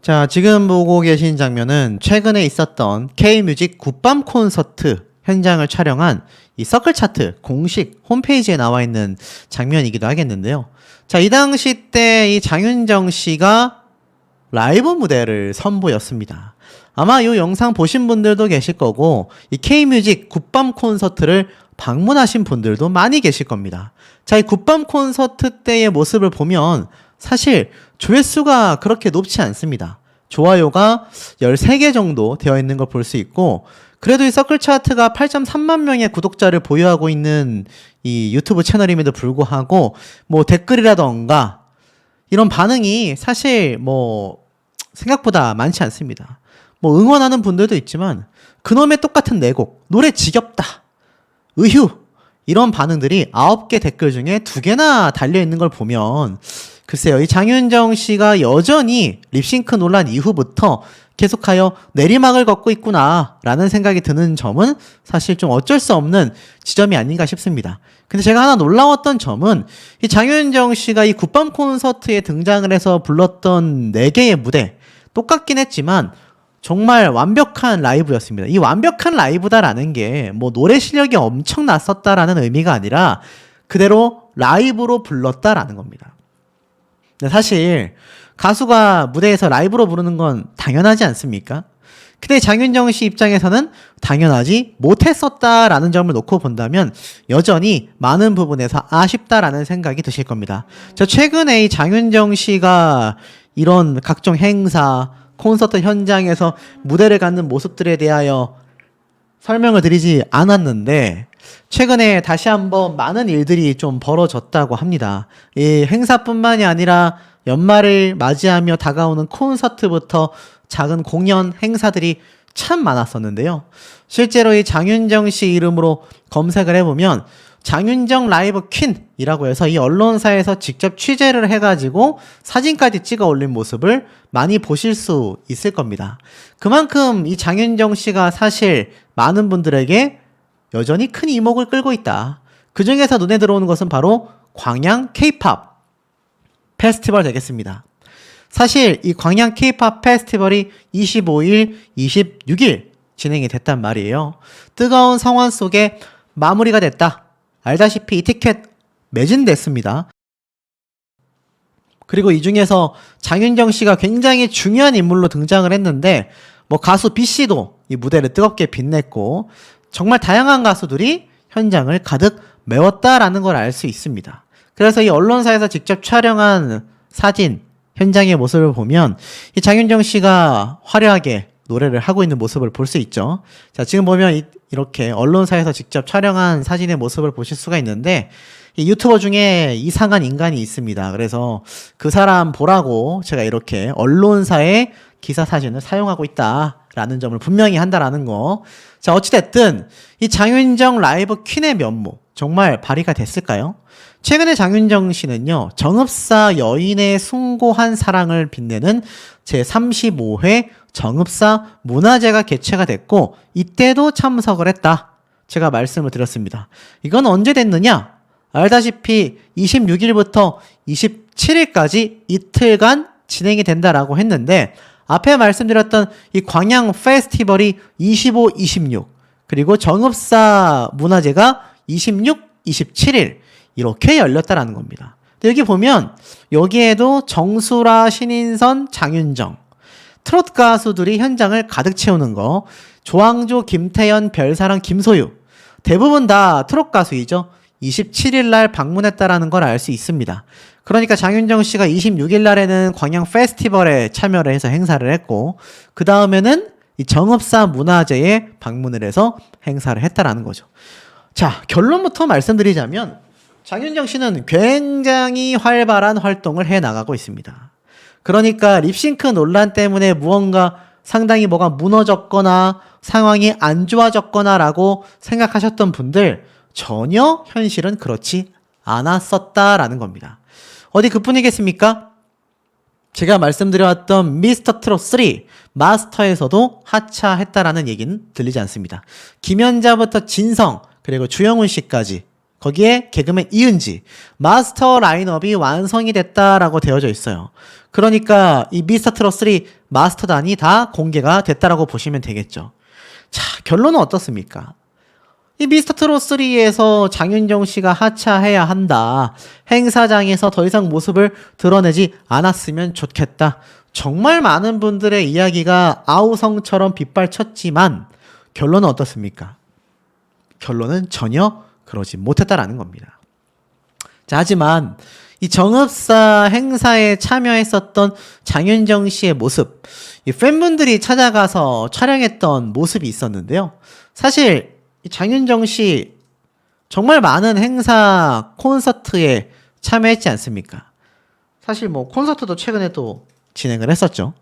자, 지금 보고 계신 장면은 최근에 있었던 K뮤직 굿밤 콘서트 현장을 촬영한 이 서클 차트 공식 홈페이지에 나와 있는 장면이기도 하겠는데요. 자, 이 당시 때 이 장윤정 씨가 라이브 무대를 선보였습니다. 아마 이 영상 보신 분들도 계실 거고, 이 K뮤직 굿밤 콘서트를 방문하신 분들도 많이 계실 겁니다. 자, 이 굿밤 콘서트 때의 모습을 보면 사실 조회수가 그렇게 높지 않습니다. 좋아요가 13개 정도 되어 있는 걸 볼 수 있고, 그래도 이 서클 차트가 8.3만 명의 구독자를 보유하고 있는 이 유튜브 채널임에도 불구하고 뭐 댓글이라던가 이런 반응이 사실 뭐 생각보다 많지 않습니다. 뭐 응원하는 분들도 있지만 그놈의 똑같은 내 곡, 노래 지겹다, 의휴, 이런 반응들이 9개 댓글 중에 2개나 달려있는 걸 보면 글쎄요, 이 장윤정 씨가 여전히 립싱크 논란 이후부터 계속하여 내리막을 걷고 있구나 라는 생각이 드는 점은 사실 좀 어쩔 수 없는 지점이 아닌가 싶습니다. 근데 제가 하나 놀라웠던 점은 이 장윤정 씨가 이 굿밤 콘서트에 등장을 해서 불렀던 4개의 무대 똑같긴 했지만 정말 완벽한 라이브였습니다. 이 완벽한 라이브다라는 게 뭐 노래 실력이 엄청났었다라는 의미가 아니라 그대로 라이브로 불렀다라는 겁니다. 근데 사실 가수가 무대에서 라이브로 부르는 건 당연하지 않습니까? 근데 장윤정 씨 입장에서는 당연하지 못했었다라는 점을 놓고 본다면 여전히 많은 부분에서 아쉽다라는 생각이 드실 겁니다. 저 최근에 이 장윤정 씨가 이런 각종 행사, 콘서트 현장에서 무대를 갖는 모습들에 대하여 설명을 드리지 않았는데 최근에 다시 한번 많은 일들이 좀 벌어졌다고 합니다. 이 행사뿐만이 아니라 연말을 맞이하며 다가오는 콘서트부터 작은 공연 행사들이 참 많았었는데요. 실제로 이 장윤정 씨 이름으로 검색을 해보면 장윤정 라이브 퀸이라고 해서 이 언론사에서 직접 취재를 해가지고 사진까지 찍어 올린 모습을 많이 보실 수 있을 겁니다. 그만큼 이 장윤정 씨가 사실 많은 분들에게 여전히 큰 이목을 끌고 있다. 그 중에서 눈에 들어오는 것은 바로 광양 K-POP 페스티벌 되겠습니다. 사실 이 광양 K-POP 페스티벌이 25일, 26일 진행이 됐단 말이에요. 뜨거운 상황 속에 마무리가 됐다. 알다시피 이 티켓 매진됐습니다. 그리고 이 중에서 장윤정 씨가 굉장히 중요한 인물로 등장을 했는데 뭐 가수 B씨도 이 무대를 뜨겁게 빛냈고 정말 다양한 가수들이 현장을 가득 메웠다라는 걸 알 수 있습니다. 그래서 이 언론사에서 직접 촬영한 사진, 현장의 모습을 보면 이 장윤정 씨가 화려하게 노래를 하고 있는 모습을 볼 수 있죠. 자, 지금 보면 이렇게 언론사에서 직접 촬영한 사진의 모습을 보실 수가 있는데 이 유튜버 중에 이상한 인간이 있습니다. 그래서 그 사람 보라고 제가 이렇게 언론사의 기사 사진을 사용하고 있다라는 점을 분명히 한다라는 거. 자, 어찌됐든 이 장윤정 라이브 퀸의 면모 정말 발휘가 됐을까요? 최근에 장윤정 씨는요, 정읍사 여인의 숭고한 사랑을 빛내는 제35회 정읍사 문화제가 개최가 됐고 이때도 참석을 했다. 제가 말씀을 드렸습니다. 이건 언제 됐느냐? 알다시피 26일부터 27일까지 이틀간 진행이 된다라고 했는데 앞에 말씀드렸던 이 광양 페스티벌이 25, 26 그리고 정읍사 문화제가 26, 27일 이렇게 열렸다라는 겁니다. 여기 보면 여기에도 정수라, 신인선, 장윤정 트로트 가수들이 현장을 가득 채우는 거, 조항조, 김태연, 별사랑, 김소유 대부분 다 트로트 가수이죠. 27일 날 방문했다라는 걸 알 수 있습니다. 그러니까 장윤정 씨가 26일 날에는 광양 페스티벌에 참여를 해서 행사를 했고 그 다음에는 이 정읍사 문화제에 방문을 해서 행사를 했다라는 거죠. 자, 결론부터 말씀드리자면 장윤정 씨는 굉장히 활발한 활동을 해나가고 있습니다. 그러니까 립싱크 논란 때문에 무언가 상당히 뭐가 무너졌거나 상황이 안 좋아졌거나 라고 생각하셨던 분들 전혀 현실은 그렇지 않았었다라는 겁니다. 어디 그뿐이겠습니까? 제가 말씀드려왔던 미스터 트롯 3 마스터에서도 하차했다라는 얘기는 들리지 않습니다. 김연자부터 진성 그리고 주영훈 씨까지 거기에 개그맨 이은지, 마스터 라인업이 완성이 됐다라고 되어져 있어요. 그러니까 이 미스터 트롯 3 마스터단이 다 공개가 됐다라고 보시면 되겠죠. 자, 결론은 어떻습니까? 이 미스터 트롯 3에서 장윤정 씨가 하차해야 한다. 행사장에서 더 이상 모습을 드러내지 않았으면 좋겠다. 정말 많은 분들의 이야기가 아우성처럼 빗발쳤지만 결론은 어떻습니까? 결론은 전혀 그러지 못했다라는 겁니다. 자, 하지만 이 정읍사 행사에 참여했었던 장윤정 씨의 모습, 이 팬분들이 찾아가서 촬영했던 모습이 있었는데요. 사실 이 장윤정 씨 정말 많은 행사 콘서트에 참여했지 않습니까? 사실 뭐 콘서트도 최근에 또 진행을 했었죠.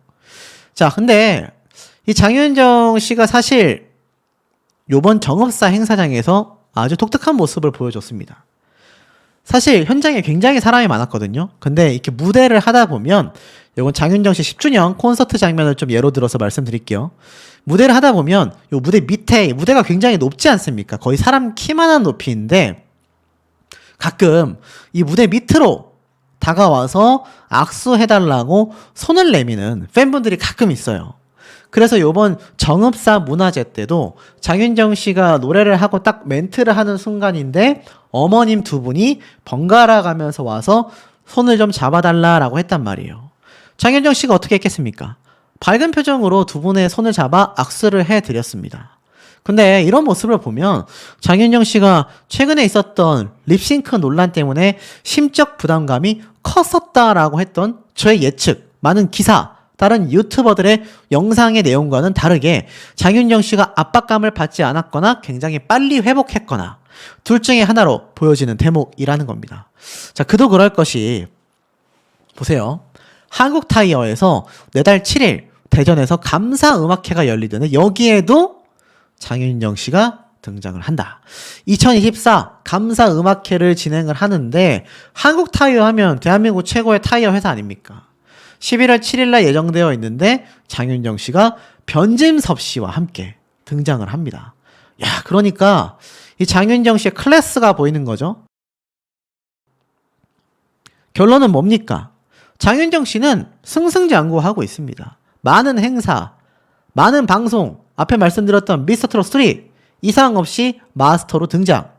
자, 근데 이 장윤정 씨가 사실 요번 정읍사 행사장에서 아주 독특한 모습을 보여줬습니다. 사실 현장에 굉장히 사람이 많았거든요. 근데 이렇게 무대를 하다 보면, 이건 장윤정 씨 10주년 콘서트 장면을 좀 예로 들어서 말씀드릴게요. 무대를 하다 보면 요 무대 밑에, 무대가 굉장히 높지 않습니까? 거의 사람 키만한 높이인데 가끔 이 무대 밑으로 다가와서 악수해달라고 손을 내미는 팬분들이 가끔 있어요. 그래서 요번 정읍사 문화제 때도 장윤정 씨가 노래를 하고 딱 멘트를 하는 순간인데 어머님 두 분이 번갈아 가면서 와서 손을 좀 잡아달라라고 했단 말이에요. 장윤정 씨가 어떻게 했겠습니까? 밝은 표정으로 두 분의 손을 잡아 악수를 해드렸습니다. 근데 이런 모습을 보면 장윤정 씨가 최근에 있었던 립싱크 논란 때문에 심적 부담감이 컸었다라고 했던 저의 예측, 많은 기사, 다른 유튜버들의 영상의 내용과는 다르게 장윤정 씨가 압박감을 받지 않았거나 굉장히 빨리 회복했거나 둘 중에 하나로 보여지는 대목이라는 겁니다. 자, 그도 그럴 것이, 보세요. 한국타이어에서 내달 7일 대전에서 감사음악회가 열리는데 여기에도 장윤정 씨가 등장을 한다. 2024 감사음악회를 진행을 하는데 한국타이어 하면 대한민국 최고의 타이어 회사 아닙니까? 11월 7일날 예정되어 있는데 장윤정 씨가 변진섭 씨와 함께 등장을 합니다. 야, 그러니까 이 장윤정 씨의 클래스가 보이는 거죠. 결론은 뭡니까? 장윤정 씨는 승승장구하고 있습니다. 많은 행사, 많은 방송, 앞에 말씀드렸던 미스터 트롯 3 이상 없이 마스터로 등장.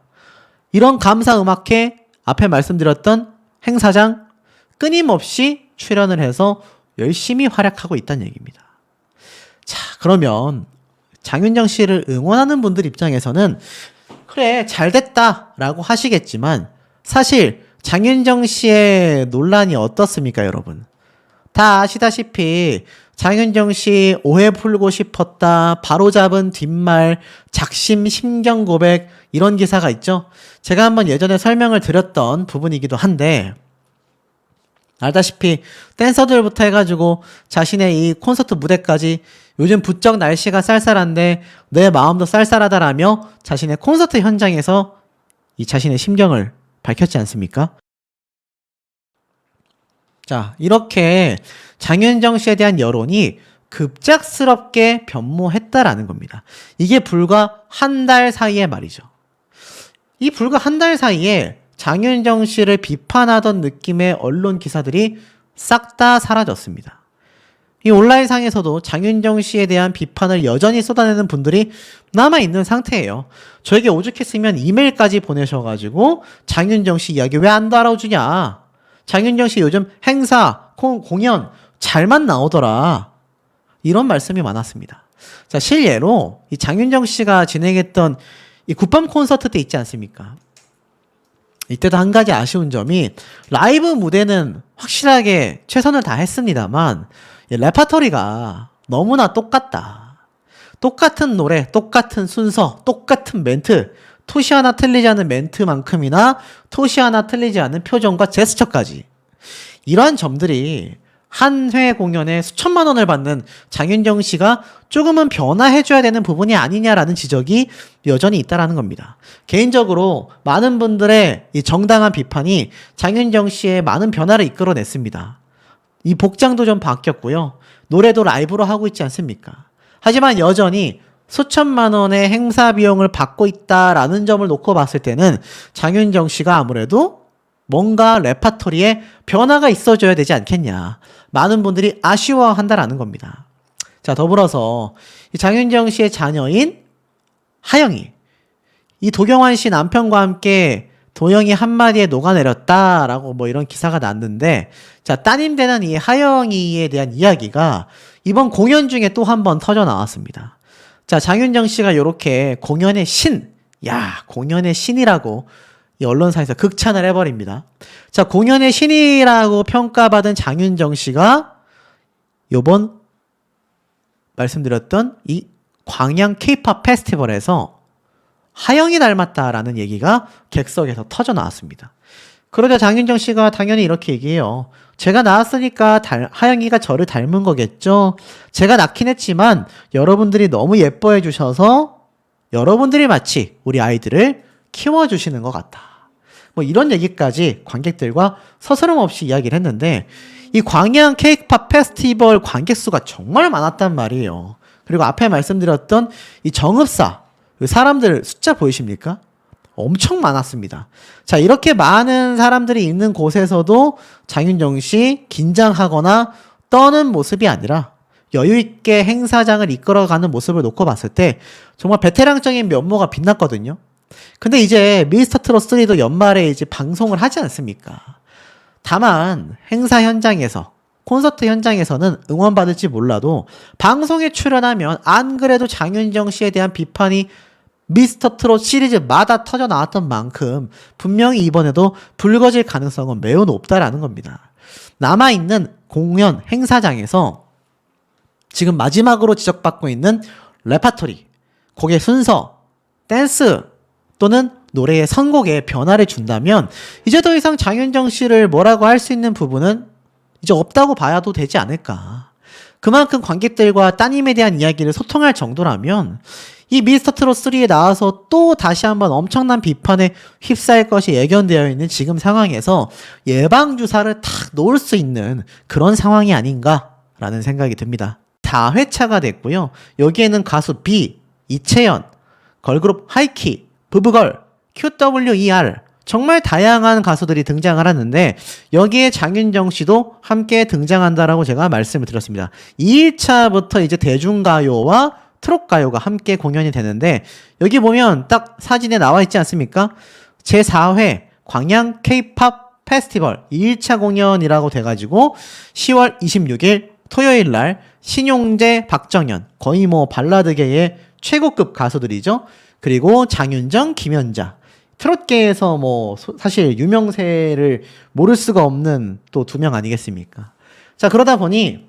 이런 감사음악회, 앞에 말씀드렸던 행사장 끊임없이 출연을 해서 열심히 활약하고 있다는 얘기입니다. 자, 그러면 장윤정 씨를 응원하는 분들 입장에서는 그래, 잘됐다 라고 하시겠지만 사실 장윤정 씨의 논란이 어떻습니까, 여러분? 다 아시다시피 장윤정 씨 오해 풀고 싶었다, 바로잡은 뒷말, 작심 심경 고백, 이런 기사가 있죠. 제가 한번 예전에 설명을 드렸던 부분이기도 한데, 알다시피 댄서들부터 해가지고 자신의 이 콘서트 무대까지 요즘 부쩍 날씨가 쌀쌀한데 내 마음도 쌀쌀하다라며 자신의 콘서트 현장에서 이 자신의 심경을 밝혔지 않습니까? 자, 이렇게 장윤정 씨에 대한 여론이 급작스럽게 변모했다라는 겁니다. 이게 불과 한 달 사이에 말이죠. 이 불과 한 달 사이에 장윤정 씨를 비판하던 느낌의 언론 기사들이 싹 다 사라졌습니다. 이 온라인상에서도 장윤정 씨에 대한 비판을 여전히 쏟아내는 분들이 남아있는 상태예요. 저에게 오죽했으면 이메일까지 보내셔가지고 장윤정 씨 이야기 왜 안 다뤄주냐, 장윤정 씨 요즘 행사, 공연 잘만 나오더라, 이런 말씀이 많았습니다. 자, 실례로 이 장윤정 씨가 진행했던 이 굿밤 콘서트 때 있지 않습니까? 이때도 한 가지 아쉬운 점이 라이브 무대는 확실하게 최선을 다했습니다만 레파토리가 너무나 똑같다. 똑같은 노래, 똑같은 순서, 똑같은 멘트, 토시 하나 틀리지 않은 멘트만큼이나 토시 하나 틀리지 않은 표정과 제스처까지, 이러한 점들이 한 회 공연에 수천만 원을 받는 장윤정 씨가 조금은 변화해줘야 되는 부분이 아니냐라는 지적이 여전히 있다라는 겁니다. 개인적으로 많은 분들의 이 정당한 비판이 장윤정 씨의 많은 변화를 이끌어냈습니다. 이 복장도 좀 바뀌었고요. 노래도 라이브로 하고 있지 않습니까? 하지만 여전히 수천만 원의 행사 비용을 받고 있다라는 점을 놓고 봤을 때는 장윤정 씨가 아무래도 뭔가 레파토리에 변화가 있어줘야 되지 않겠냐. 많은 분들이 아쉬워한다라는 겁니다. 자, 더불어서 이 장윤정 씨의 자녀인 하영이, 이 도경환 씨 남편과 함께 도영이 한마디에 녹아내렸다라고 뭐 이런 기사가 났는데, 자, 따님 되는 이 하영이에 대한 이야기가 이번 공연 중에 또 한 번 터져 나왔습니다. 자, 장윤정 씨가 이렇게 공연의 신, 공연의 신이라고 이 언론사에서 극찬을 해버립니다. 자, 공연의 신이라고 평가받은 장윤정 씨가 요번 말씀드렸던 이 광양 K-POP 페스티벌에서 하영이 닮았다라는 얘기가 객석에서 터져 나왔습니다. 그러자 장윤정 씨가 당연히 이렇게 얘기해요. 제가 낳았으니까 하영이가 저를 닮은 거겠죠. 제가 낳긴 했지만 여러분들이 너무 예뻐해 주셔서 여러분들이 마치 우리 아이들을 키워주시는 것 같다. 뭐 이런 얘기까지 관객들과 서스럼 없이 이야기를 했는데, 이 광양 K-POP 페스티벌 관객 수가 정말 많았단 말이에요. 그리고 앞에 말씀드렸던 이 정읍사, 사람들 숫자 보이십니까? 엄청 많았습니다. 자, 이렇게 많은 사람들이 있는 곳에서도 장윤정 씨 긴장하거나 떠는 모습이 아니라 여유있게 행사장을 이끌어가는 모습을 놓고 봤을 때 정말 베테랑적인 면모가 빛났거든요. 근데 이제 미스터트롯3도 연말에 이제 방송을 하지 않습니까? 다만 행사 현장에서, 콘서트 현장에서는 응원받을지 몰라도 방송에 출연하면 안 그래도 장윤정 씨에 대한 비판이 미스터트롯 시리즈마다 터져 나왔던 만큼 분명히 이번에도 불거질 가능성은 매우 높다라는 겁니다. 남아있는 공연 행사장에서 지금 마지막으로 지적받고 있는 레파토리, 곡의 순서, 댄스 또는 노래의 선곡에 변화를 준다면 이제 더 이상 장윤정 씨를 뭐라고 할 수 있는 부분은 이제 없다고 봐야도 되지 않을까. 그만큼 관객들과 따님에 대한 이야기를 소통할 정도라면 이 미스터트롯3에 나와서 또 다시 한번 엄청난 비판에 휩싸일 것이 예견되어 있는 지금 상황에서 예방주사를 탁 놓을 수 있는 그런 상황이 아닌가라는 생각이 듭니다. 4회차가 됐고요. 여기에는 가수 B, 이채연, 걸그룹 하이키, 부부걸, QWER 정말 다양한 가수들이 등장을 하는데 여기에 장윤정 씨도 함께 등장한다라고 제가 말씀을 드렸습니다. 2일차부터 이제 대중가요와 트롯가요가 함께 공연이 되는데 여기 보면 딱 사진에 나와 있지 않습니까? 제4회 광양 K-POP 페스티벌 2일차 공연이라고 돼가지고 10월 26일 토요일 날 신용재, 박정현 거의 뭐 발라드계의 최고급 가수들이죠. 그리고 장윤정, 김연자 트롯계에서 뭐 사실 유명세를 모를 수가 없는 또 두 명 아니겠습니까? 자, 그러다 보니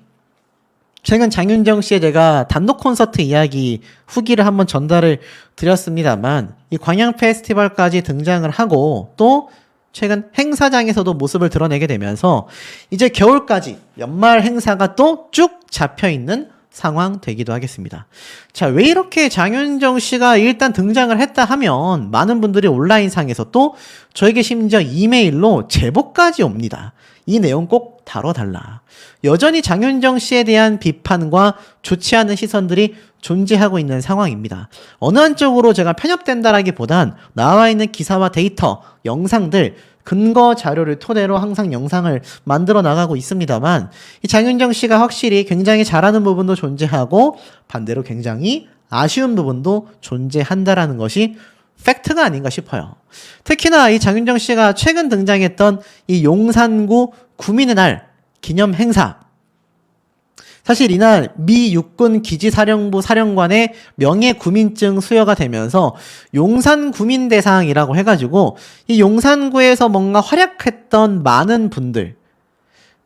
최근 장윤정 씨의 제가 단독 콘서트 이야기 후기를 한번 전달을 드렸습니다만 이 광양 페스티벌까지 등장을 하고 또 최근 행사장에서도 모습을 드러내게 되면서 이제 겨울까지 연말 행사가 또 쭉 잡혀있는 상황 되기도 하겠습니다. 자, 왜 이렇게 장윤정 씨가 일단 등장을 했다 하면 많은 분들이 온라인상에서 또 저에게 심지어 이메일로 제보까지 옵니다. 이 내용 꼭 다뤄달라. 여전히 장윤정 씨에 대한 비판과 좋지 않은 시선들이 존재하고 있는 상황입니다. 어느 한쪽으로 제가 편협된다라기보단 나와 있는 기사와 데이터, 영상들, 근거 자료를 토대로 항상 영상을 만들어 나가고 있습니다만 이 장윤정 씨가 확실히 굉장히 잘하는 부분도 존재하고 반대로 굉장히 아쉬운 부분도 존재한다라는 것이 팩트가 아닌가 싶어요. 특히나 이 장윤정 씨가 최근 등장했던 이 용산구 구민의 날 기념 행사, 사실 이날 미 육군 기지사령부 사령관의 명예구민증 수여가 되면서 용산구민대상이라고 해가지고 이 용산구에서 뭔가 활약했던 많은 분들,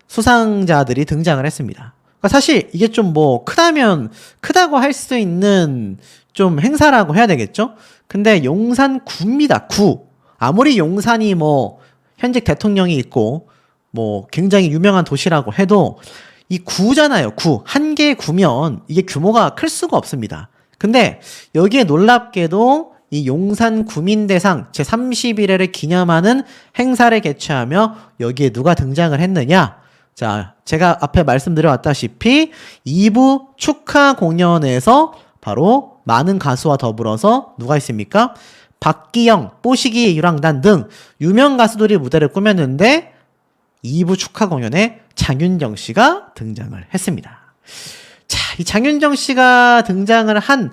수상자들이 등장을 했습니다. 그러니까 사실 이게 좀 뭐 크다면 크다고 할 수 있는 좀 행사라고 해야 되겠죠? 근데 용산구입니다. 구. 아무리 용산이 뭐 현직 대통령이 있고 뭐 굉장히 유명한 도시라고 해도 이 구잖아요. 구. 한 개의 구면 이게 규모가 클 수가 없습니다. 근데 여기에 놀랍게도 이 용산 구민대상 제31회를 기념하는 행사를 개최하며 여기에 누가 등장을 했느냐? 자, 제가 앞에 말씀드려왔다시피 2부 축하 공연에서 바로 많은 가수와 더불어서 누가 있습니까? 박기영, 뽀시기, 유랑단 등 유명 가수들이 무대를 꾸몄는데 2부 축하 공연에 장윤정 씨가 등장을 했습니다. 자, 이 장윤정 씨가 등장을 한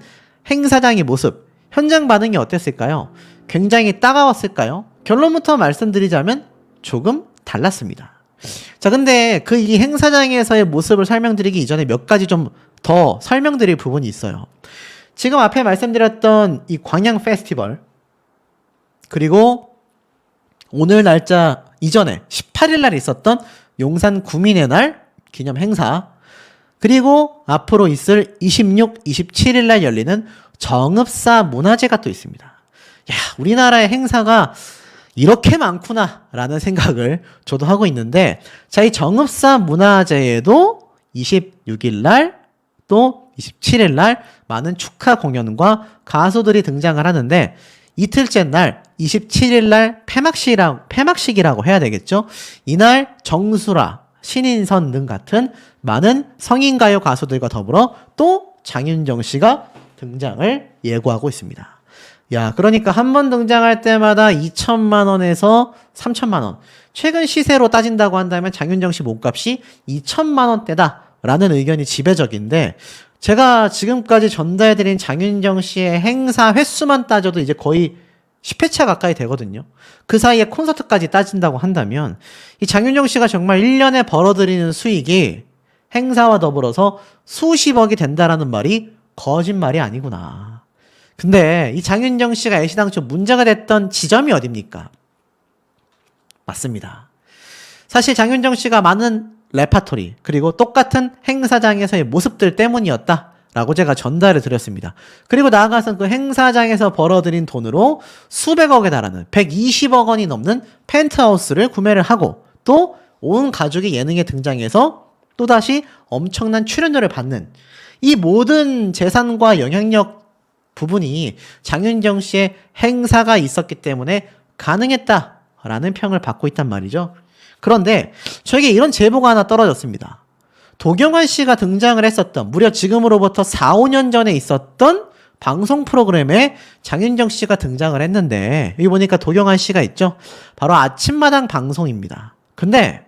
행사장의 모습, 현장 반응이 어땠을까요? 굉장히 따가웠을까요? 결론부터 말씀드리자면 조금 달랐습니다. 자, 근데 이 행사장에서의 모습을 설명드리기 이전에 몇 가지 좀 더 설명드릴 부분이 있어요. 지금 앞에 말씀드렸던 이 광양 페스티벌, 그리고 오늘 날짜 이전에 18일 날 있었던 용산 구민의 날 기념 행사, 그리고 앞으로 있을 26, 27일 날 열리는 정읍사 문화제가 또 있습니다. 야, 우리나라의 행사가 이렇게 많구나 라는 생각을 저도 하고 있는데, 자, 이 정읍사 문화제에도 26일 날 또 27일 날 많은 축하 공연과 가수들이 등장을 하는데, 이틀째 날 27일 날 폐막식이라고 해야 되겠죠. 이날 정수라, 신인선 등 같은 많은 성인가요 가수들과 더불어 또 장윤정 씨가 등장을 예고하고 있습니다. 야, 그러니까 한 번 등장할 때마다 2천만 원에서 3천만 원. 최근 시세로 따진다고 한다면 장윤정 씨 몸값이 2천만 원대다라는 의견이 지배적인데, 제가 지금까지 전달해드린 장윤정 씨의 행사 횟수만 따져도 이제 거의 10회차 가까이 되거든요. 그 사이에 콘서트까지 따진다고 한다면 이 장윤정 씨가 정말 1년에 벌어들이는 수익이 행사와 더불어서 수십억이 된다라는 말이 거짓말이 아니구나. 근데 이 장윤정 씨가 애시당초 문제가 됐던 지점이 어딥니까? 맞습니다. 사실 장윤정 씨가 많은 레파토리, 그리고 똑같은 행사장에서의 모습들 때문이었다라고 제가 전달을 드렸습니다. 그리고 나아가서 그 행사장에서 벌어들인 돈으로 수백억에 달하는 120억 원이 넘는 펜트하우스를 구매를 하고, 또 온 가족이 예능에 등장해서 또다시 엄청난 출연료를 받는 이 모든 재산과 영향력 부분이 장윤정 씨의 행사가 있었기 때문에 가능했다라는 평을 받고 있단 말이죠. 그런데 저에게 이런 제보가 하나 떨어졌습니다. 도경환 씨가 등장을 했었던, 무려 지금으로부터 4, 5년 전에 있었던 방송 프로그램에 장윤정 씨가 등장을 했는데, 여기 보니까 도경환 씨가 있죠? 바로 아침마당 방송입니다. 근데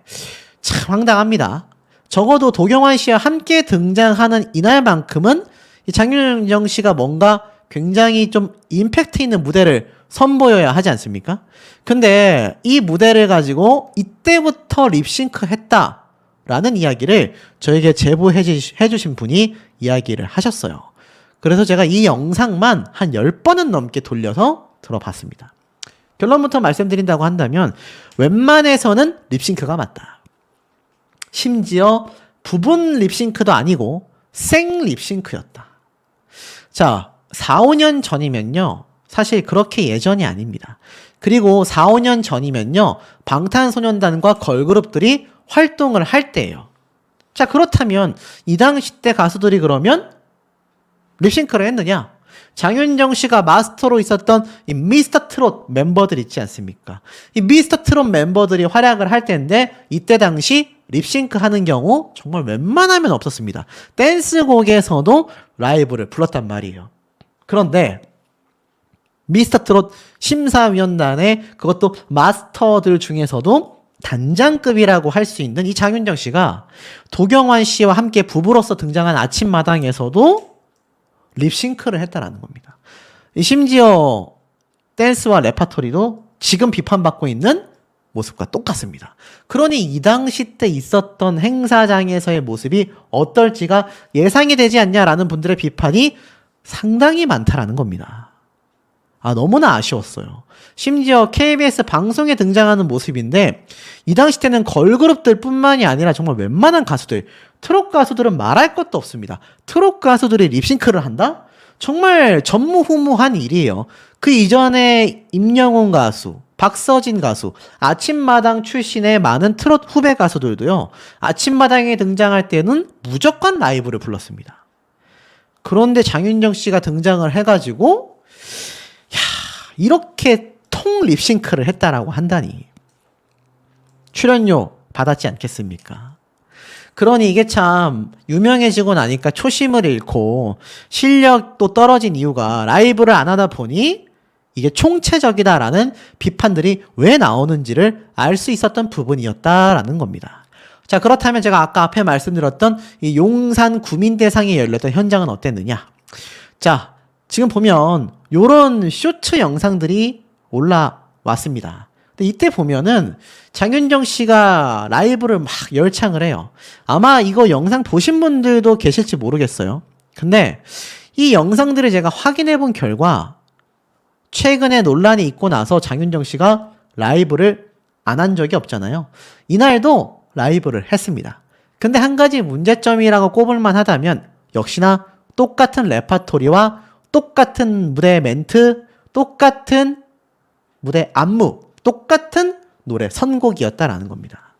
참 황당합니다. 적어도 도경환 씨와 함께 등장하는 이날만큼은 이 장윤정 씨가 뭔가 굉장히 좀 임팩트 있는 무대를 선보여야 하지 않습니까? 근데 이 무대를 가지고 이때부터 립싱크 했다라는 이야기를 저에게 제보해 주신 분이 이야기를 하셨어요. 그래서 제가 이 영상만 한 10번은 넘게 돌려서 들어봤습니다. 결론부터 말씀드린다고 한다면 웬만해서는 립싱크가 맞다. 심지어 부분 립싱크도 아니고 생 립싱크였다. 자, 4, 5년 전이면요, 사실 그렇게 예전이 아닙니다. 그리고 4, 5년 전이면요, 방탄소년단과 걸그룹들이 활동을 할 때예요. 자, 그렇다면 이 당시 때 가수들이 그러면 립싱크를 했느냐? 장윤정 씨가 마스터로 있었던 이 미스터 트롯 멤버들 있지 않습니까? 이 미스터 트롯 멤버들이 활약을 할 때인데, 이때 당시 립싱크 하는 경우 정말 웬만하면 없었습니다. 댄스곡에서도 라이브를 불렀단 말이에요. 그런데 미스터 트롯 심사위원단의 그것도 마스터들 중에서도 단장급이라고 할 수 있는 이 장윤정 씨가 도경환 씨와 함께 부부로서 등장한 아침마당에서도 립싱크를 했다라는 겁니다. 심지어 댄스와 레파토리도 지금 비판받고 있는 모습과 똑같습니다. 그러니 이 당시 때 있었던 행사장에서의 모습이 어떨지가 예상이 되지 않냐라는 분들의 비판이 상당히 많다라는 겁니다. 너무나 아쉬웠어요. 심지어 KBS 방송에 등장하는 모습인데, 이 당시 때는 걸그룹들 뿐만이 아니라 정말 웬만한 가수들, 트롯 가수들은 말할 것도 없습니다. 트롯 가수들이 립싱크를 한다? 정말 전무후무한 일이에요. 그 이전에 임영웅 가수, 박서진 가수, 아침마당 출신의 많은 트롯 후배 가수들도요, 아침마당에 등장할 때는 무조건 라이브를 불렀습니다. 그런데 장윤정 씨가 등장을 해가지고 이렇게 통 립싱크를 했다라고 한다니 출연료 받았지 않겠습니까? 그러니 이게 참 유명해지고 나니까 초심을 잃고 실력도 떨어진 이유가 라이브를 안 하다 보니 이게 총체적이다라는 비판들이 왜 나오는지를 알 수 있었던 부분이었다라는 겁니다. 자, 그렇다면 제가 아까 앞에 말씀드렸던 이 용산 구민대상이 열렸던 현장은 어땠느냐? 자, 지금 보면 요런 쇼트 영상들이 올라왔습니다. 근데 이때 보면은 장윤정 씨가 라이브를 막 열창을 해요. 아마 이거 영상 보신 분들도 계실지 모르겠어요. 근데 이 영상들을 제가 확인해 본 결과 최근에 논란이 있고 나서 장윤정 씨가 라이브를 안 한 적이 없잖아요. 이날도 라이브를 했습니다. 근데 한 가지 문제점이라고 꼽을만 하다면 역시나 똑같은 레파토리와 똑같은 무대 멘트, 똑같은 무대 안무, 똑같은 노래 선곡이었다라는 겁니다.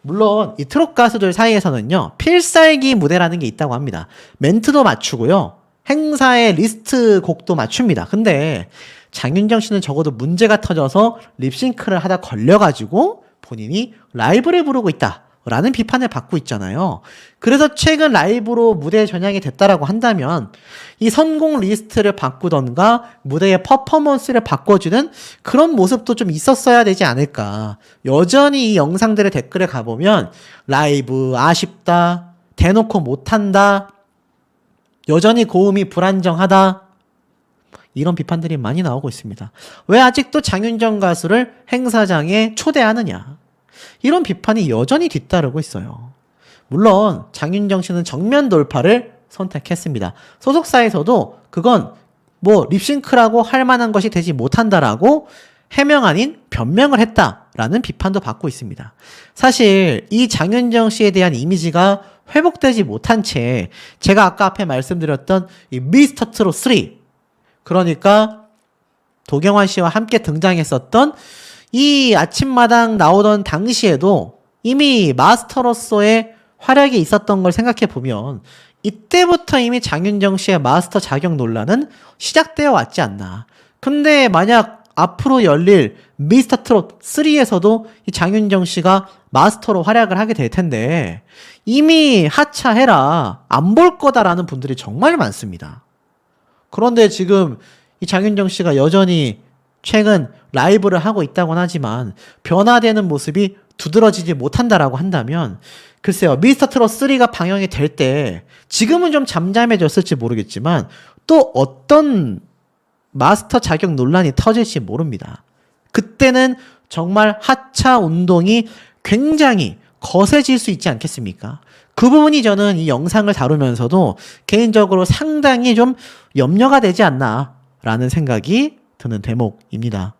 물론 이 트롯 가수들 사이에서는요, 필살기 무대라는 게 있다고 합니다. 멘트도 맞추고요, 행사의 리스트 곡도 맞춥니다. 근데 장윤정 씨는 적어도 문제가 터져서 립싱크를 하다 걸려가지고 본인이 라이브를 부르고 있다라는 비판을 받고 있잖아요. 그래서 최근 라이브로 무대에 전향이 됐다라고 한다면 이 선곡 리스트를 바꾸던가 무대의 퍼포먼스를 바꿔주는 그런 모습도 좀 있었어야 되지 않을까. 여전히 이 영상들의 댓글에 가보면 라이브 아쉽다, 대놓고 못한다, 여전히 고음이 불안정하다, 이런 비판들이 많이 나오고 있습니다. 왜 아직도 장윤정 가수를 행사장에 초대하느냐, 이런 비판이 여전히 뒤따르고 있어요. 물론 장윤정 씨는 정면 돌파를 선택했습니다. 소속사에서도 그건 뭐 립싱크라고 할 만한 것이 되지 못한다라고 해명 아닌 변명을 했다라는 비판도 받고 있습니다. 사실 이 장윤정 씨에 대한 이미지가 회복되지 못한 채 제가 아까 앞에 말씀드렸던 이 미스터 트롯 3, 그러니까 도경환 씨와 함께 등장했었던 이 아침마당 나오던 당시에도 이미 마스터로서의 활약이 있었던 걸 생각해 보면 이때부터 이미 장윤정 씨의 마스터 자격 논란은 시작되어 왔지 않나. 근데 만약 앞으로 열릴 미스터 트롯 3에서도 이 장윤정 씨가 마스터로 활약을 하게 될 텐데 이미 하차해라, 안 볼 거다라는 분들이 정말 많습니다. 그런데 지금 이 장윤정 씨가 여전히 최근 라이브를 하고 있다고는 하지만 변화되는 모습이 두드러지지 못한다라고 한다면 글쎄요, 미스터 트롯 3가 방영이 될 때 지금은 좀 잠잠해졌을지 모르겠지만 또 어떤 마스터 자격 논란이 터질지 모릅니다. 그때는 정말 하차 운동이 굉장히 거세질 수 있지 않겠습니까? 그 부분이 저는 이 영상을 다루면서도 개인적으로 상당히 좀 염려가 되지 않나라는 생각이 드는 대목입니다.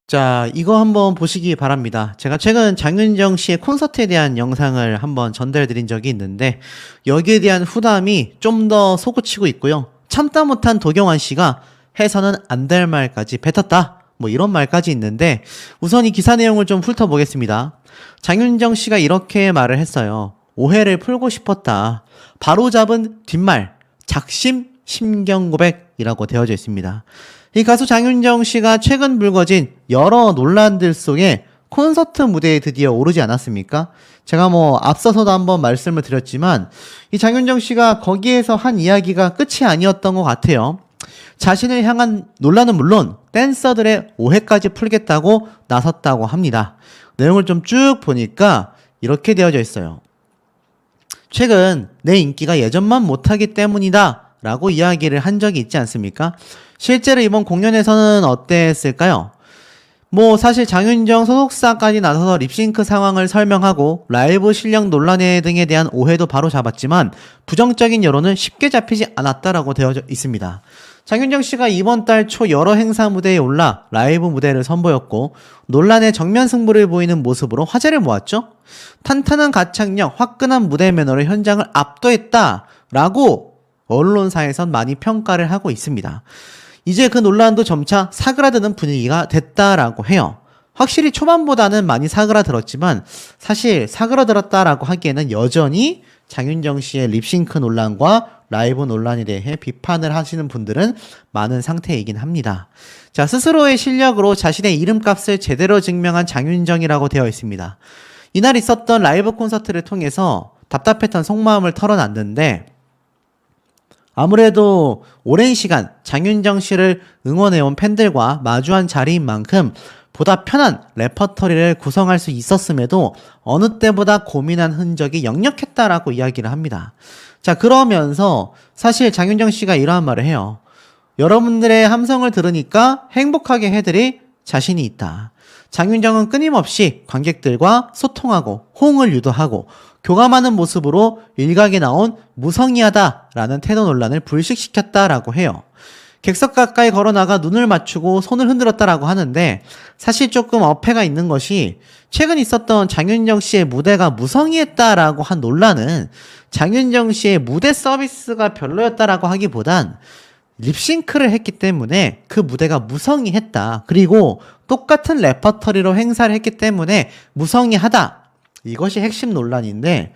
자, 이거 한번 보시기 바랍니다. 제가 최근 장윤정 씨의 콘서트에 대한 영상을 한번 전달해 드린 적이 있는데 여기에 대한 후담이 좀 더 솟구치고 있고요. 참다 못한 도경환 씨가 해서는 안 될 말까지 뱉었다, 뭐 이런 말까지 있는데 우선 이 기사 내용을 좀 훑어보겠습니다. 장윤정 씨가 이렇게 말을 했어요. 오해를 풀고 싶었다. 바로잡은 뒷말, 작심 심경고백이라고 되어져 있습니다. 이 가수 장윤정 씨가 최근 불거진 여러 논란들 속에 콘서트 무대에 드디어 오르지 않았습니까? 제가 뭐 앞서서도 한번 말씀을 드렸지만 이 장윤정 씨가 거기에서 한 이야기가 끝이 아니었던 것 같아요. 자신을 향한 논란은 물론 댄서들의 오해까지 풀겠다고 나섰다고 합니다. 내용을 좀 쭉 보니까 이렇게 되어져 있어요. 최근 내 인기가 예전만 못하기 때문이다 라고 이야기를 한 적이 있지 않습니까? 실제로 이번 공연에서는 어땠을까요? 뭐 사실 장윤정 소속사까지 나서서 립싱크 상황을 설명하고 라이브 실력 논란 등에 대한 오해도 바로 잡았지만 부정적인 여론은 쉽게 잡히지 않았다라고 되어져 있습니다. 장윤정 씨가 이번 달 초 여러 행사 무대에 올라 라이브 무대를 선보였고 논란의 정면 승부를 보이는 모습으로 화제를 모았죠. 탄탄한 가창력, 화끈한 무대 매너로 현장을 압도했다라고 언론사에선 많이 평가를 하고 있습니다. 이제 그 논란도 점차 사그라드는 분위기가 됐다라고 해요. 확실히 초반보다는 많이 사그라들었지만 사실 사그라들었다라고 하기에는 여전히 장윤정 씨의 립싱크 논란과 라이브 논란에 대해 비판을 하시는 분들은 많은 상태이긴 합니다. 자, 스스로의 실력으로 자신의 이름값을 제대로 증명한 장윤정이라고 되어 있습니다. 이날 있었던 라이브 콘서트를 통해서 답답했던 속마음을 털어놨는데 아무래도 오랜 시간 장윤정 씨를 응원해온 팬들과 마주한 자리인 만큼 보다 편한 레퍼토리를 구성할 수 있었음에도 어느 때보다 고민한 흔적이 역력했다라고 이야기를 합니다. 자, 그러면서 사실 장윤정 씨가 이러한 말을 해요. 여러분들의 함성을 들으니까 행복하게 해드릴 자신이 있다. 장윤정은 끊임없이 관객들과 소통하고 호응을 유도하고 교감하는 모습으로 일각에 나온 무성의하다라는 태도 논란을 불식시켰다라고 해요. 객석 가까이 걸어나가 눈을 맞추고 손을 흔들었다라고 하는데 사실 조금 어폐가 있는 것이 최근 있었던 장윤정 씨의 무대가 무성의했다라고 한 논란은 장윤정 씨의 무대 서비스가 별로였다라고 하기보단 립싱크를 했기 때문에 그 무대가 무성의했다. 그리고 똑같은 레퍼토리로 행사를 했기 때문에 무성의하다. 이것이 핵심 논란인데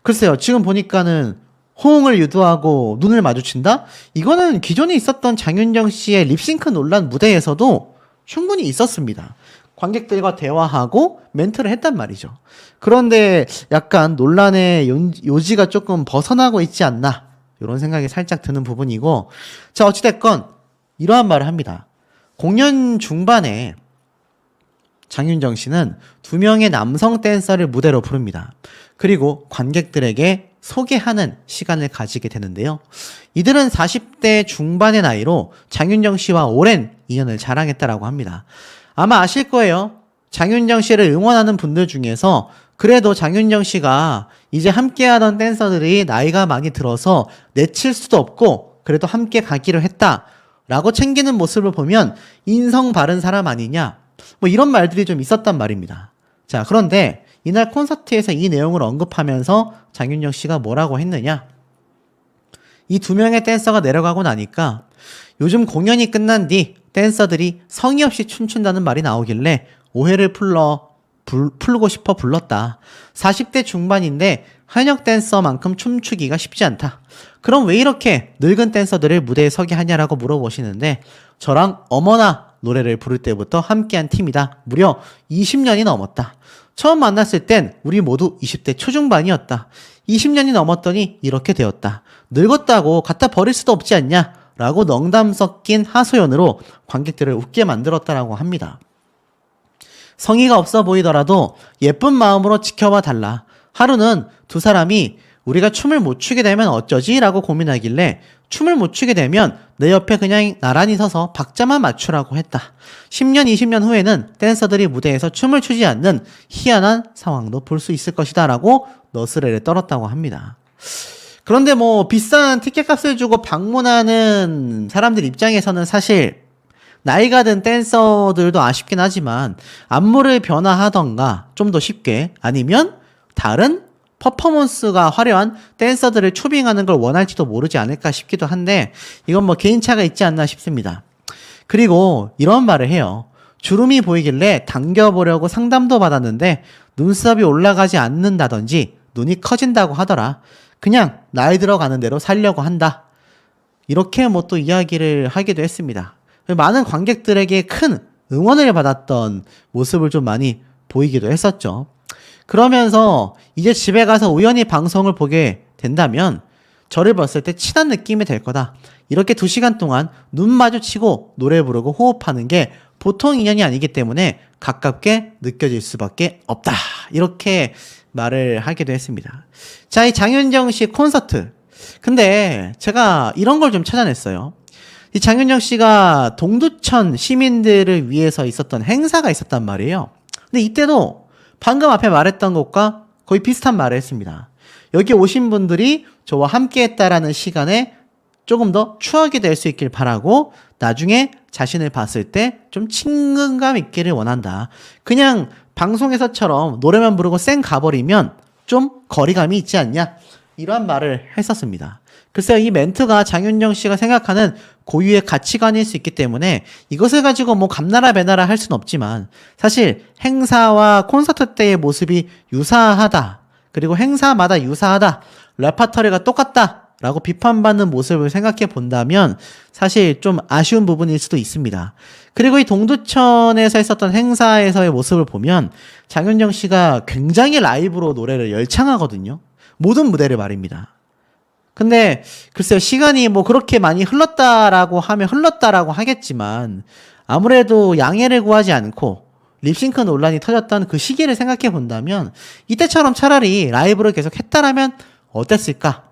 글쎄요. 지금 보니까는 호응을 유도하고 눈을 마주친다? 이거는 기존에 있었던 장윤정 씨의 립싱크 논란 무대에서도 충분히 있었습니다. 관객들과 대화하고 멘트를 했단 말이죠. 그런데 약간 논란의 요지가 조금 벗어나고 있지 않나 이런 생각이 살짝 드는 부분이고 자 어찌됐건 이러한 말을 합니다. 공연 중반에 장윤정 씨는 2명의 남성 댄서를 무대로 부릅니다. 그리고 관객들에게 소개하는 시간을 가지게 되는데요. 이들은 40대 중반의 나이로 장윤정 씨와 오랜 인연을 자랑했다라고 합니다. 아마 아실 거예요. 장윤정 씨를 응원하는 분들 중에서 그래도 장윤정 씨가 이제 함께하던 댄서들이 나이가 많이 들어서 내칠 수도 없고 그래도 함께 가기로 했다라고 챙기는 모습을 보면 인성 바른 사람 아니냐 뭐 이런 말들이 좀 있었단 말입니다. 자, 그런데 이날 콘서트에서 이 내용을 언급하면서 장윤정 씨가 뭐라고 했느냐? 이 2명의 댄서가 내려가고 나니까 요즘 공연이 끝난 뒤 댄서들이 성의 없이 춤춘다는 말이 나오길래 오해를 풀고 싶어 불렀다. 40대 중반인데 현역 댄서만큼 춤추기가 쉽지 않다. 그럼 왜 이렇게 늙은 댄서들을 무대에 서게 하냐라고 물어보시는데 저랑 어머나 노래를 부를 때부터 함께한 팀이다. 무려 20년이 넘었다. 처음 만났을 땐 우리 모두 20대 초중반이었다. 20년이 넘었더니 이렇게 되었다. 늙었다고 갖다 버릴 수도 없지 않냐? 라고 농담 섞인 하소연으로 관객들을 웃게 만들었다라고 합니다. 성의가 없어 보이더라도 예쁜 마음으로 지켜봐 달라. 하루는 두 사람이 우리가 춤을 못 추게 되면 어쩌지? 라고 고민하길래 춤을 못 추게 되면 내 옆에 그냥 나란히 서서 박자만 맞추라고 했다. 10년, 20년 후에는 댄서들이 무대에서 춤을 추지 않는 희한한 상황도 볼 수 있을 것이다 라고 너스레를 떨었다고 합니다. 그런데 뭐 비싼 티켓값을 주고 방문하는 사람들 입장에서는 사실 나이가 든 댄서들도 아쉽긴 하지만 안무를 변화하던가 좀 더 쉽게 아니면 다른 퍼포먼스가 화려한 댄서들을 초빙하는 걸 원할지도 모르지 않을까 싶기도 한데 이건 뭐 개인차가 있지 않나 싶습니다. 그리고 이런 말을 해요. 주름이 보이길래 당겨보려고 상담도 받았는데 눈썹이 올라가지 않는다든지 눈이 커진다고 하더라. 그냥 나이 들어가는 대로 살려고 한다. 이렇게 뭐 또 이야기를 하기도 했습니다. 많은 관객들에게 큰 응원을 받았던 모습을 좀 많이 보이기도 했었죠. 그러면서 이제 집에 가서 우연히 방송을 보게 된다면 저를 봤을 때 친한 느낌이 될 거다. 이렇게 2시간 동안 눈 마주치고 노래 부르고 호흡하는 게 보통 인연이 아니기 때문에 가깝게 느껴질 수밖에 없다. 이렇게 말을 하기도 했습니다. 자, 이 장윤정 씨 콘서트. 근데 제가 이런 걸 좀 찾아냈어요. 이 장윤정 씨가 동두천 시민들을 위해서 있었던 행사가 있었단 말이에요. 근데 이때도 방금 앞에 말했던 것과 거의 비슷한 말을 했습니다. 여기 오신 분들이 저와 함께 했다라는 시간에 조금 더 추억이 될 수 있길 바라고 나중에 자신을 봤을 때 좀 친근감 있기를 원한다. 그냥 방송에서처럼 노래만 부르고 쌩 가버리면 좀 거리감이 있지 않냐? 이러한 말을 했었습니다. 글쎄요, 이 멘트가 장윤정 씨가 생각하는 고유의 가치관일 수 있기 때문에 이것을 가지고 뭐 감나라 배나라 할 수는 없지만 사실 행사와 콘서트 때의 모습이 유사하다. 그리고 행사마다 유사하다. 레퍼토리가 똑같다. 라고 비판받는 모습을 생각해 본다면 사실 좀 아쉬운 부분일 수도 있습니다. 그리고 이 동두천에서 했었던 행사에서의 모습을 보면 장윤정 씨가 굉장히 라이브로 노래를 열창하거든요. 모든 무대를 말입니다. 근데 글쎄요, 시간이 뭐 그렇게 많이 흘렀다라고 하면 흘렀다라고 하겠지만 아무래도 양해를 구하지 않고 립싱크 논란이 터졌던 그 시기를 생각해 본다면 이때처럼 차라리 라이브를 계속 했다라면 어땠을까?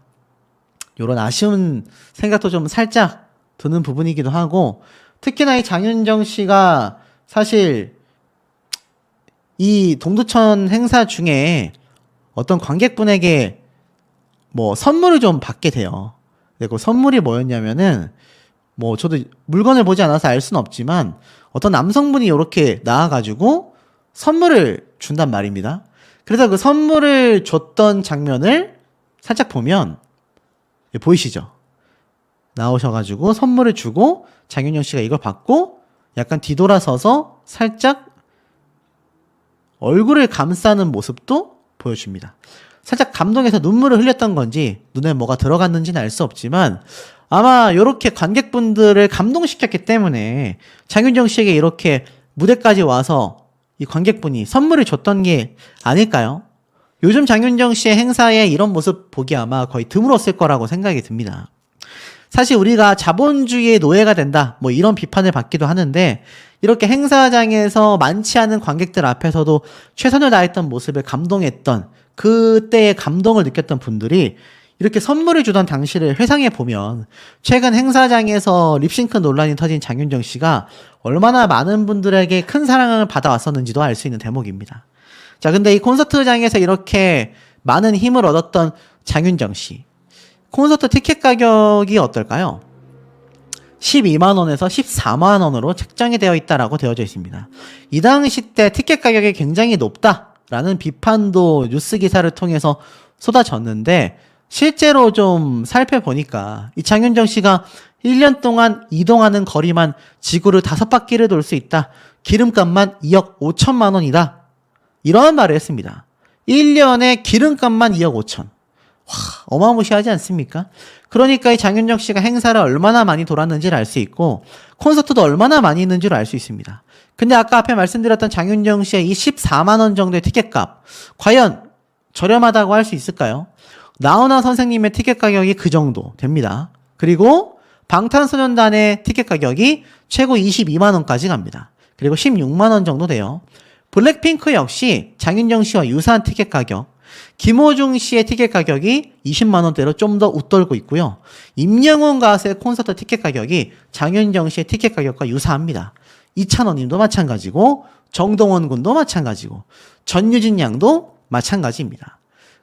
이런 아쉬운 생각도 좀 살짝 드는 부분이기도 하고, 특히나 이 장윤정 씨가 사실 이 동두천 행사 중에 어떤 관객분에게 뭐 선물을 좀 받게 돼요. 근데 그 선물이 뭐였냐면은 뭐 저도 물건을 보지 않아서 알 수는 없지만 어떤 남성분이 이렇게 나와가지고 선물을 준단 말입니다. 그래서 그 선물을 줬던 장면을 살짝 보면 보이시죠? 나오셔가지고 선물을 주고 장윤정 씨가 이걸 받고 약간 뒤돌아서서 살짝 얼굴을 감싸는 모습도 보여줍니다. 살짝 감동해서 눈물을 흘렸던 건지 눈에 뭐가 들어갔는지는 알 수 없지만 아마 이렇게 관객분들을 감동시켰기 때문에 장윤정 씨에게 이렇게 무대까지 와서 이 관객분이 선물을 줬던 게 아닐까요? 요즘 장윤정 씨의 행사에 이런 모습 보기 아마 거의 드물었을 거라고 생각이 듭니다. 사실 우리가 자본주의의 노예가 된다 뭐 이런 비판을 받기도 하는데 이렇게 행사장에서 많지 않은 관객들 앞에서도 최선을 다했던 모습에 감동했던 그때의 감동을 느꼈던 분들이 이렇게 선물을 주던 당시를 회상해 보면 최근 행사장에서 립싱크 논란이 터진 장윤정 씨가 얼마나 많은 분들에게 큰 사랑을 받아왔었는지도 알 수 있는 대목입니다. 자, 근데 이 콘서트장에서 이렇게 많은 힘을 얻었던 장윤정 씨, 콘서트 티켓 가격이 어떨까요? 12만원에서 14만원으로 책정이 되어 있다라고 되어져 있습니다. 이 당시 때 티켓 가격이 굉장히 높다라는 비판도 뉴스 기사를 통해서 쏟아졌는데 실제로 좀 살펴보니까 이 장윤정 씨가 1년 동안 이동하는 거리만 지구를 5바퀴를 돌 수 있다. 기름값만 2억 5천만 원이다. 이런 말을 했습니다. 1년에 기름값만 2억 5천. 와, 어마무시하지 않습니까? 그러니까 이 장윤정 씨가 행사를 얼마나 많이 돌았는지를 알 수 있고 콘서트도 얼마나 많이 있는지를 알 수 있습니다. 근데 아까 앞에 말씀드렸던 장윤정 씨의 이 14만 원 정도의 티켓값 과연 저렴하다고 할 수 있을까요? 나훈아 선생님의 티켓 가격이 그 정도 됩니다. 그리고 방탄소년단의 티켓 가격이 최고 22만 원까지 갑니다. 그리고 16만 원 정도 돼요. 블랙핑크 역시 장윤정 씨와 유사한 티켓 가격, 김호중 씨의 티켓 가격이 20만 원대로 좀 더 웃돌고 있고요. 임영웅 가수의 콘서트 티켓 가격이 장윤정 씨의 티켓 가격과 유사합니다. 이찬원 님도 마찬가지고 정동원 군도 마찬가지고 전유진 양도 마찬가지입니다.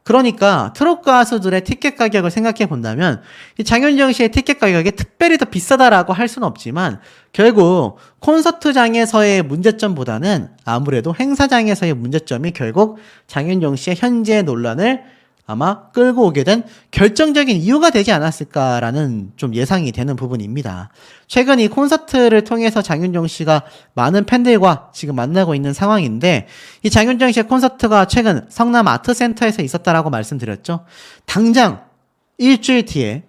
그러니까 트로트 가수들의 티켓 가격을 생각해 본다면 이 장윤정 씨의 티켓 가격이 특별히 더 비싸다라고 할 수는 없지만 결국 콘서트장에서의 문제점보다는 아무래도 행사장에서의 문제점이 결국 장윤정 씨의 현재 논란을 아마 끌고 오게 된 결정적인 이유가 되지 않았을까라는 좀 예상이 되는 부분입니다. 최근 이 콘서트를 통해서 장윤정 씨가 많은 팬들과 지금 만나고 있는 상황인데 이 장윤정 씨의 콘서트가 최근 성남 아트센터에서 있었다라고 말씀드렸죠. 당장 일주일 뒤에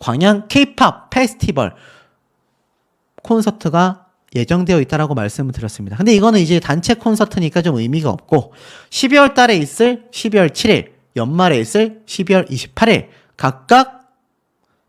광양 K-POP 페스티벌 콘서트가 예정되어 있다라고 말씀을 드렸습니다. 근데 이거는 이제 단체 콘서트니까 좀 의미가 없고 12월 달에 있을 12월 7일, 연말에 있을 12월 28일 각각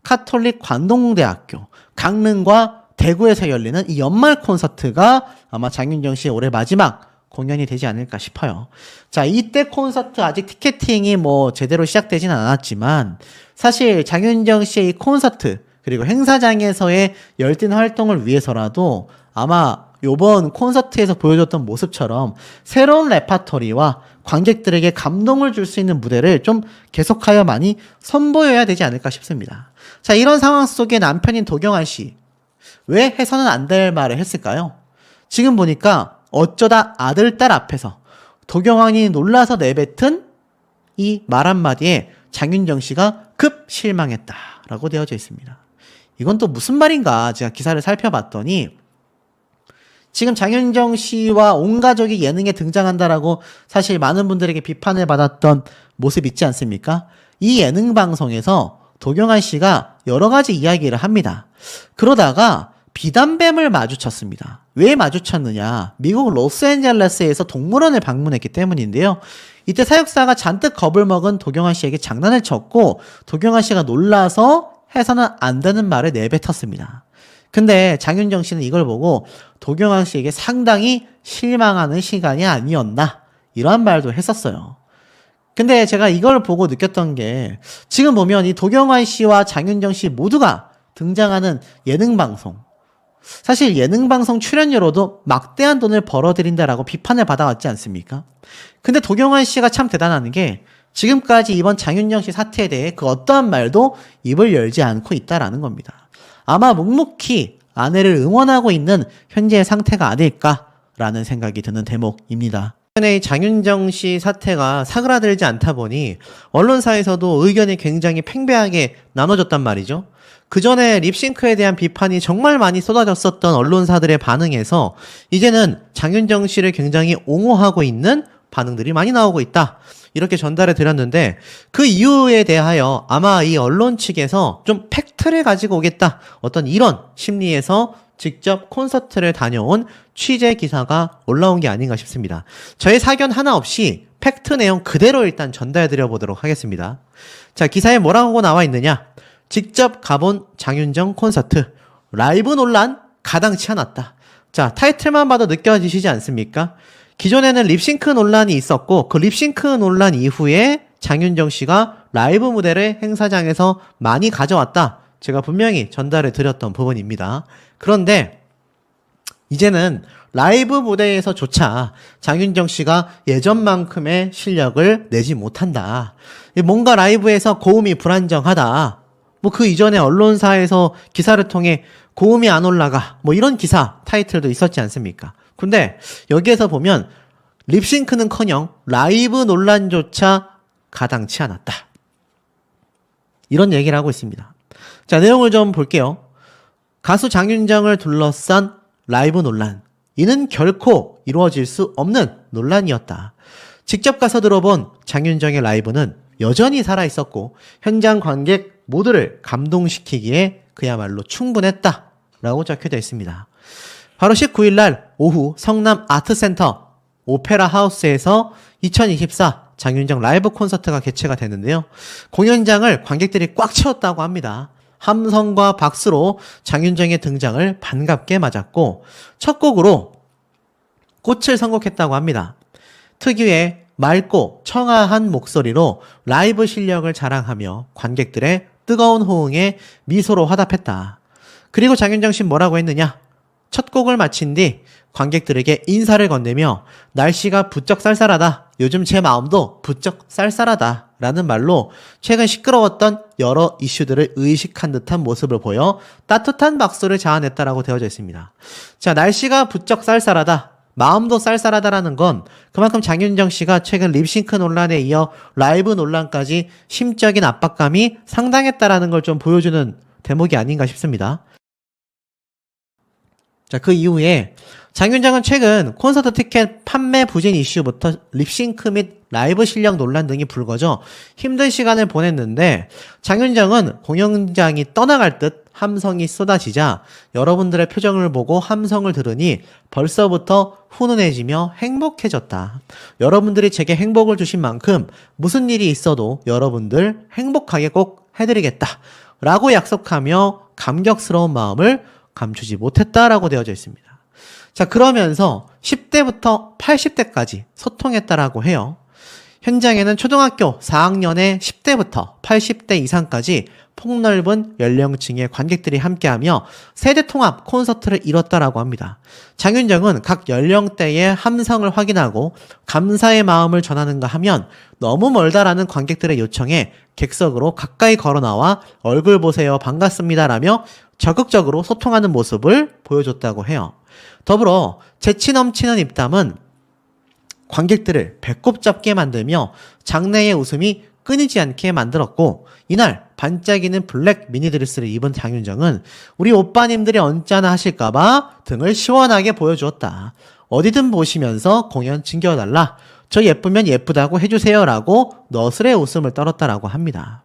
카톨릭 관동대학교, 강릉과 대구에서 열리는 이 연말 콘서트가 아마 장윤정 씨의 올해 마지막 공연이 되지 않을까 싶어요. 자, 이때 콘서트 아직 티켓팅이 뭐 제대로 시작되지는 않았지만 사실 장윤정 씨의 이 콘서트 그리고 행사장에서의 열띤 활동을 위해서라도 아마 요번 콘서트에서 보여줬던 모습처럼 새로운 레파토리와 관객들에게 감동을 줄 수 있는 무대를 좀 계속하여 많이 선보여야 되지 않을까 싶습니다. 자, 이런 상황 속에 남편인 도경환 씨, 왜 해서는 안 될 말을 했을까요? 지금 보니까 어쩌다 아들, 딸 앞에서 도경환이 놀라서 내뱉은 이 말 한마디에 장윤정 씨가 급 실망했다라고 되어져 있습니다. 이건 또 무슨 말인가 제가 기사를 살펴봤더니 지금 장윤정 씨와 온 가족이 예능에 등장한다라고 사실 많은 분들에게 비판을 받았던 모습 있지 않습니까? 이 예능 방송에서 도경환 씨가 여러 가지 이야기를 합니다. 그러다가 비단뱀을 마주쳤습니다. 왜 마주쳤느냐? 미국 로스앤젤레스에서 동물원을 방문했기 때문인데요. 이때 사육사가 잔뜩 겁을 먹은 도경환 씨에게 장난을 쳤고 도경환 씨가 놀라서 해서는 안 되는 말을 내뱉었습니다. 근데 장윤정 씨는 이걸 보고 도경환 씨에게 상당히 실망하는 시간이 아니었나 이런 말도 했었어요. 근데 제가 이걸 보고 느꼈던 게 지금 보면 이 도경환 씨와 장윤정 씨 모두가 등장하는 예능방송, 사실 예능방송 출연료로도 막대한 돈을 벌어들인다라고 비판을 받아왔지 않습니까? 근데 도경환 씨가 참 대단한 게 지금까지 이번 장윤정 씨 사태에 대해 그 어떠한 말도 입을 열지 않고 있다라는 겁니다. 아마 묵묵히 아내를 응원하고 있는 현재의 상태가 아닐까라는 생각이 드는 대목입니다. 최근에 장윤정 씨 사태가 사그라들지 않다 보니 언론사에서도 의견이 굉장히 팽배하게 나눠졌단 말이죠. 그 전에 립싱크에 대한 비판이 정말 많이 쏟아졌었던 언론사들의 반응에서 이제는 장윤정 씨를 굉장히 옹호하고 있는 반응들이 많이 나오고 있다. 이렇게 전달해 드렸는데 그 이유에 대하여 아마 이 언론 측에서 좀 팩트를 가지고 오겠다. 어떤 이런 심리에서 직접 콘서트를 다녀온 취재 기사가 올라온 게 아닌가 싶습니다. 저의 사견 하나 없이 팩트 내용 그대로 일단 전달해 드려 보도록 하겠습니다. 자, 기사에 뭐라고 나와 있느냐? 직접 가본 장윤정 콘서트, 라이브 논란 가당치 않았다. 자, 타이틀만 봐도 느껴지시지 않습니까? 기존에는 립싱크 논란이 있었고 그 립싱크 논란 이후에 장윤정 씨가 라이브 무대를 행사장에서 많이 가져왔다. 제가 분명히 전달해 드렸던 부분입니다. 그런데 이제는 라이브 무대에서조차 장윤정 씨가 예전만큼의 실력을 내지 못한다. 뭔가 라이브에서 고음이 불안정하다. 뭐 그 이전에 언론사에서 기사를 통해 고음이 안 올라가. 뭐 이런 기사 타이틀도 있었지 않습니까? 근데 여기에서 보면 립싱크는커녕 라이브 논란조차 가당치 않았다. 이런 얘기를 하고 있습니다. 자, 내용을 좀 볼게요. 가수 장윤정을 둘러싼 라이브 논란. 이는 결코 이루어질 수 없는 논란이었다. 직접 가서 들어본 장윤정의 라이브는 여전히 살아있었고 현장 관객 모두를 감동시키기에 그야말로 충분했다. 라고 적혀져 있습니다. 바로 19일 날 오후 성남 아트센터 오페라 하우스에서 2024 장윤정 라이브 콘서트가 개최가 되는데요. 공연장을 관객들이 꽉 채웠다고 합니다. 함성과 박수로 장윤정의 등장을 반갑게 맞았고 첫 곡으로 꽃을 선곡했다고 합니다. 특유의 맑고 청아한 목소리로 라이브 실력을 자랑하며 관객들의 뜨거운 호응에 미소로 화답했다. 그리고 장윤정 씨는 뭐라고 했느냐? 첫 곡을 마친 뒤 관객들에게 인사를 건네며 날씨가 부쩍 쌀쌀하다. 요즘 제 마음도 부쩍 쌀쌀하다. 라는 말로 최근 시끄러웠던 여러 이슈들을 의식한 듯한 모습을 보여 따뜻한 박수를 자아냈다라고 되어져 있습니다. 자, 날씨가 부쩍 쌀쌀하다. 마음도 쌀쌀하다라는 건 그만큼 장윤정 씨가 최근 립싱크 논란에 이어 라이브 논란까지 심적인 압박감이 상당했다라는 걸 좀 보여주는 대목이 아닌가 싶습니다. 자, 그 이후에 장윤정은 최근 콘서트 티켓 판매 부진 이슈부터 립싱크 및 라이브 실력 논란 등이 불거져 힘든 시간을 보냈는데 장윤정은 공연장이 떠나갈 듯 함성이 쏟아지자 여러분들의 표정을 보고 함성을 들으니 벌써부터 훈훈해지며 행복해졌다. 여러분들이 제게 행복을 주신 만큼 무슨 일이 있어도 여러분들 행복하게 꼭 해드리겠다. 라고 약속하며 감격스러운 마음을 감추지 못했다라고 되어져 있습니다. 자, 그러면서 10대부터 80대까지 소통했다라고 해요. 현장에는 초등학교 4학년의 10대부터 80대 이상까지 폭넓은 연령층의 관객들이 함께하며 세대통합 콘서트를 이뤘다라고 합니다. 장윤정은 각 연령대의 함성을 확인하고 감사의 마음을 전하는가 하면 너무 멀다라는 관객들의 요청에 객석으로 가까이 걸어나와 얼굴 보세요 반갑습니다라며 적극적으로 소통하는 모습을 보여줬다고 해요. 더불어 재치 넘치는 입담은 관객들을 배꼽 잡게 만들며 장내의 웃음이 끊이지 않게 만들었고 이날 반짝이는 블랙 미니드레스를 입은 장윤정은 우리 오빠님들이 언짢아 하실까봐 등을 시원하게 보여주었다. 어디든 보시면서 공연 즐겨달라. 저 예쁘면 예쁘다고 해주세요 라고 너스레 웃음을 떨었다라고 합니다.